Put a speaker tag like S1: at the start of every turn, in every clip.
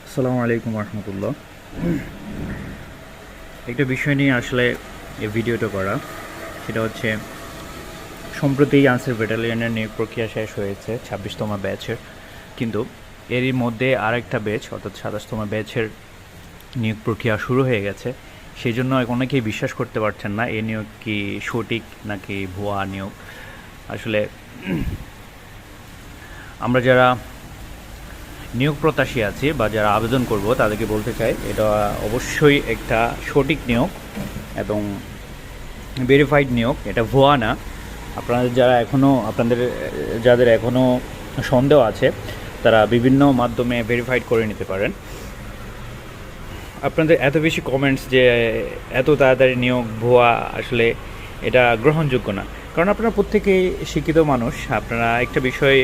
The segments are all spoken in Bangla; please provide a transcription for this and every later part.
S1: আসসালামু আলাইকুম রহমতুল্লাহ। একটা বিষয় নিয়ে আসলে এই ভিডিওটা করা, সেটা হচ্ছে সম্প্রতি আনসার ব্যাটালিয়নের নিয়োগ প্রক্রিয়া শেষ হয়েছে 26তম ব্যাচের, কিন্তু এরই মধ্যে আরেকটা ব্যাচ অর্থাৎ 27তম ব্যাচের নিয়োগ প্রক্রিয়া শুরু হয়ে গেছে। সেই জন্য অনেকেই বিশ্বাস করতে পারছেন না এই নিয়োগ কি সঠিক নাকি ভুয়া নিয়োগ। আসলে আমরা যারা নিয়োগ প্রত্যাশী আছি বা যারা আবেদন করব তাদেরকে বলতে চাই, এটা অবশ্যই একটা সঠিক নিয়োগ এবং ভেরিফাইড নিয়োগ, এটা ভুয়া না। যাদের এখনও সন্দেহ আছে তারা বিভিন্ন মাধ্যমে ভেরিফাইড করে নিতে পারেন। আপনাদের এত বেশি কমেন্টস যে এত তাড়াতাড়ি নিয়োগ ভুয়া, আসলে এটা গ্রহণযোগ্য না। কারণ আপনারা প্রত্যেকেই শিক্ষিত মানুষ, আপনারা একটা বিষয়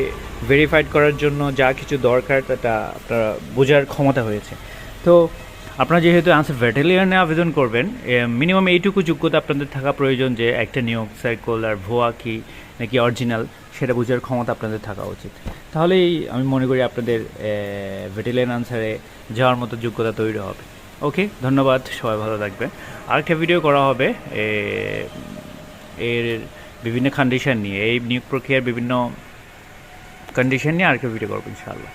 S1: ভেরিফাইড করার জন্য যা কিছু দরকার তা আপনারা বোঝার ক্ষমতা হয়েছে। তো আপনারা যেহেতু আনসার ব্যাটালিয়নে আবেদন করবেন, মিনিমাম এইটুকু যোগ্যতা আপনাদের থাকা প্রয়োজন যে একটা নিয়োগ সার্কুলার ভুয়া কি নাকি অরিজিনাল সেটা বোঝার ক্ষমতা আপনাদের থাকা উচিত। তাহলেই আমি মনে করি আপনাদের ব্যাটালিয়ন আনসারে যাওয়ার মতো যোগ্যতা তৈরি হবে। ওকে, ধন্যবাদ, সবাই ভালো থাকবেন। আরেকটা ভিডিও করা হবে এর বিভিন্ন কন্ডিশন নিয়ে, এই নিয়োগ প্রক্রিয়ার বিভিন্ন কন্ডিশন নিয়ে আরেকটা ভিডিও করবো ইনশাআল্লাহ।